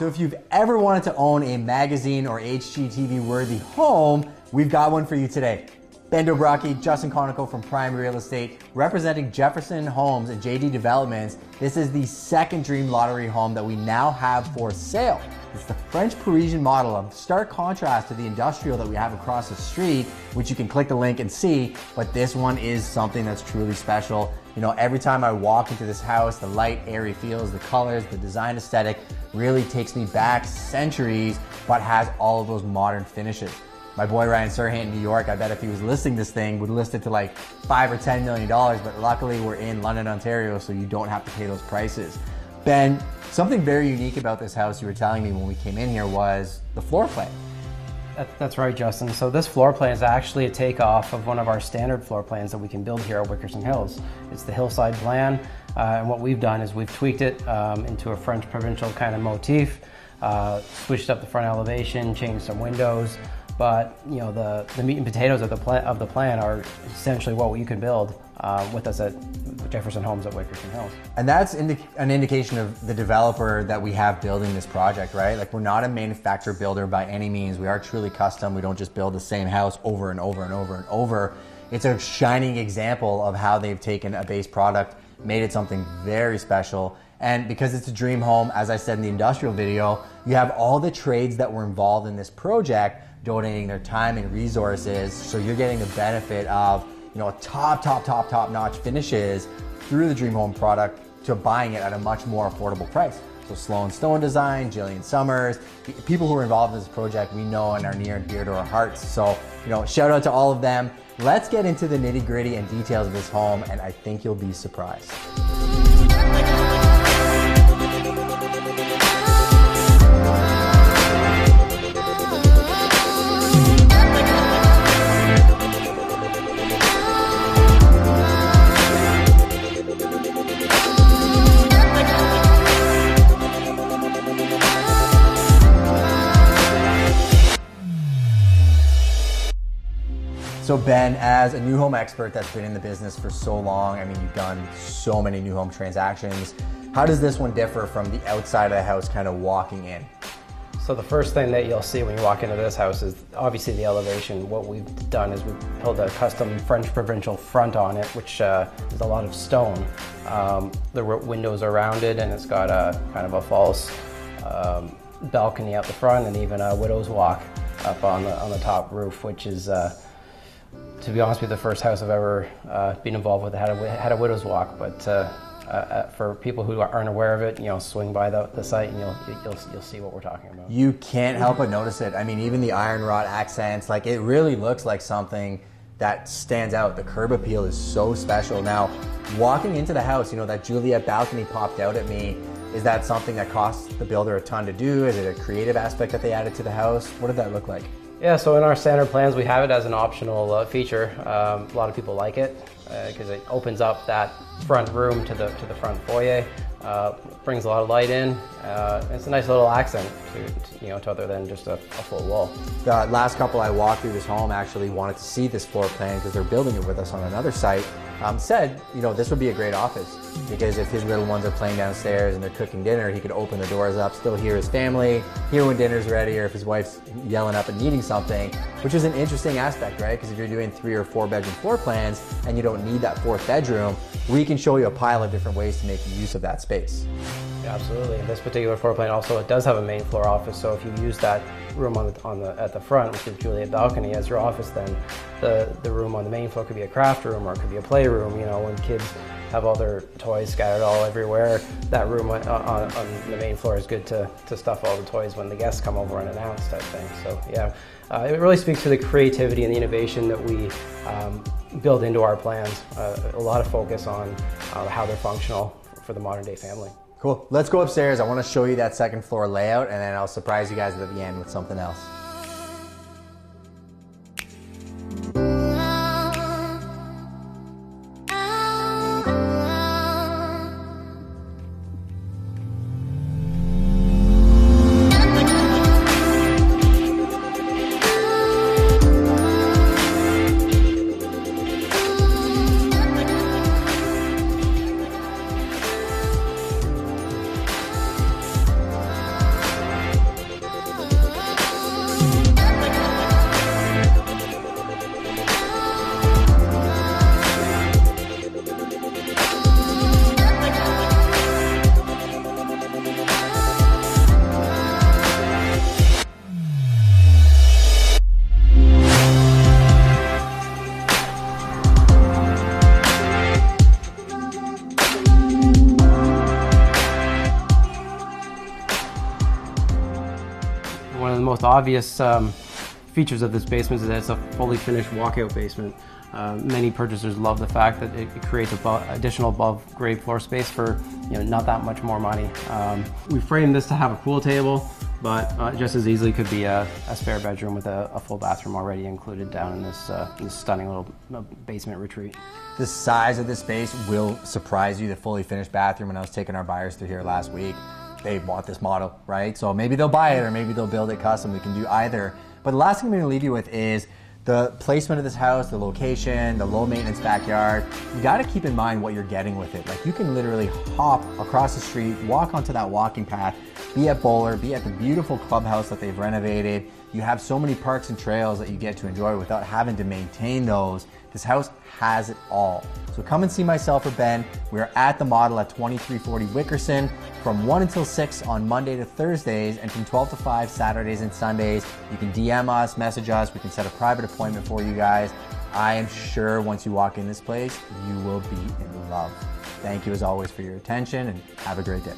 So if you've ever wanted to own a magazine or HGTV worthy home, we've got one for you today. Ben Dobrocki, Justin Conoco from Prime Real Estate, representing Jefferson Homes and JD Developments. This is the second dream lottery home that we now have for sale. It's the French Parisian model, of stark contrast to the industrial that we have across the street, which you can click the link and see, but this one is something that's truly special. You know, every time I walk into this house, the light, airy feels, the colors, the design aesthetic really takes me back centuries, but has all of those modern finishes. My boy Ryan Serhant in New York, I bet if he was listing this thing, would list it to like $5 or $10 million, but luckily we're in London, Ontario, so you don't have to pay those prices. Ben, something very unique about this house you were telling me when we came in here was the floor plan. That's right, Justin. So this floor plan is actually a takeoff of one of our standard floor plans that we can build here at Wickerson Hills. It's the hillside plan, and what we've done is we've tweaked it into a French provincial kind of motif, switched up the front elevation, changed some windows. But you know, the meat and potatoes of the plan are essentially what you can build with us at Jefferson Homes at Wickerson Hills. And that's an indication of the developer that we have building this project, right? Like, we're not a manufacturer builder by any means. We are truly custom. We don't just build the same house over and over and over and over. It's a shining example of how they've taken a base product, made it something very special. And because it's a dream home, as I said in the industrial video, you have all the trades that were involved in this project donating their time and resources, so you're getting the benefit of, you know, top-notch finishes through the dream home product to buying it at a much more affordable price. So Sloan Stone Design, Jillian Summers, people who are involved in this project we know and are near and dear to our hearts. So, you know, shout out to all of them. Let's get into the nitty-gritty and details of this home, and I think you'll be surprised. So Ben, as a new home expert that's been in the business for so long, I mean, you've done so many new home transactions. How does this one differ from the outside of the house kind of walking in? So the first thing that you'll see when you walk into this house is obviously the elevation. What we've done is we've built a custom French provincial front on it, which is a lot of stone. The windows are rounded, and it's got a kind of a false balcony out the front, and even a widow's walk up on the top roof, which is to be honest with you, the first house I've ever been involved with had a widow's walk. But for people who aren't aware of it, you know, swing by the site and you'll see what we're talking about. You can't help but notice it. I mean, even the iron rod accents, like, it really looks like something that stands out. The curb appeal is so special. Now, walking into the house, you know, that Juliet balcony popped out at me. Is that something that costs the builder a ton to do? Is it a creative aspect that they added to the house? What did that look like? Yeah, so in our standard plans, we have it as an optional feature. A lot of people like it because it opens up that front room to the front foyer. Brings a lot of light in. It's a nice little accent to other than just a full wall. The last couple I walked through this home actually wanted to see this floor plan because they're building it with us on another site. Said, you know, this would be a great office because if his little ones are playing downstairs and they're cooking dinner, he could open the doors up, still hear his family, hear when dinner's ready, or if his wife's yelling up and needing something, which is an interesting aspect, right? Because if you're doing 3 or 4 bedroom floor plans and you don't need that 4th bedroom, we can show you a pile of different ways to make use of that space. Yeah, absolutely. And this particular floor plan also, it does have a main floor office, so if you use that room at the front, which is Juliet balcony, as your office, then the room on the main floor could be a craft room or it could be a playroom. You know, when kids have all their toys scattered all everywhere, that room on the main floor is good to stuff all the toys when the guests come over unannounced type thing. So yeah, it really speaks to the creativity and the innovation that we build into our plans. A lot of focus on how they're functional for the modern day family. Cool. Let's go upstairs. I want to show you that 2nd floor layout, and then I'll surprise you guys at the end with something else. most obvious features of this basement is that it's a fully finished walkout basement. Many purchasers love the fact that it creates additional above-grade floor space for not that much more money. We framed this to have a pool table, but just as easily could be a spare bedroom with a full bathroom already included down in this stunning little basement retreat. The size of this space will surprise you. The fully finished bathroom, when I was taking our buyers through here last week, they want this model, right? So maybe they'll buy it or maybe they'll build it custom. We can do either. But the last thing I'm going to leave you with is the placement of this house, the location, the low maintenance backyard. You got to keep in mind what you're getting with it. Like, you can literally hop across the street, walk onto that walking path, be at Bowler, be at the beautiful clubhouse that they've renovated. You have so many parks and trails that you get to enjoy without having to maintain those. This house has it all. So come and see myself or Ben. We're at the model at 2340 Wickerson from 1 until 6 on Monday to Thursdays, and from 12 to 5 Saturdays and Sundays. You can DM us, message us. We can set a private appointment for you guys. I am sure once you walk in this place, you will be in love. Thank you as always for your attention, and have a great day.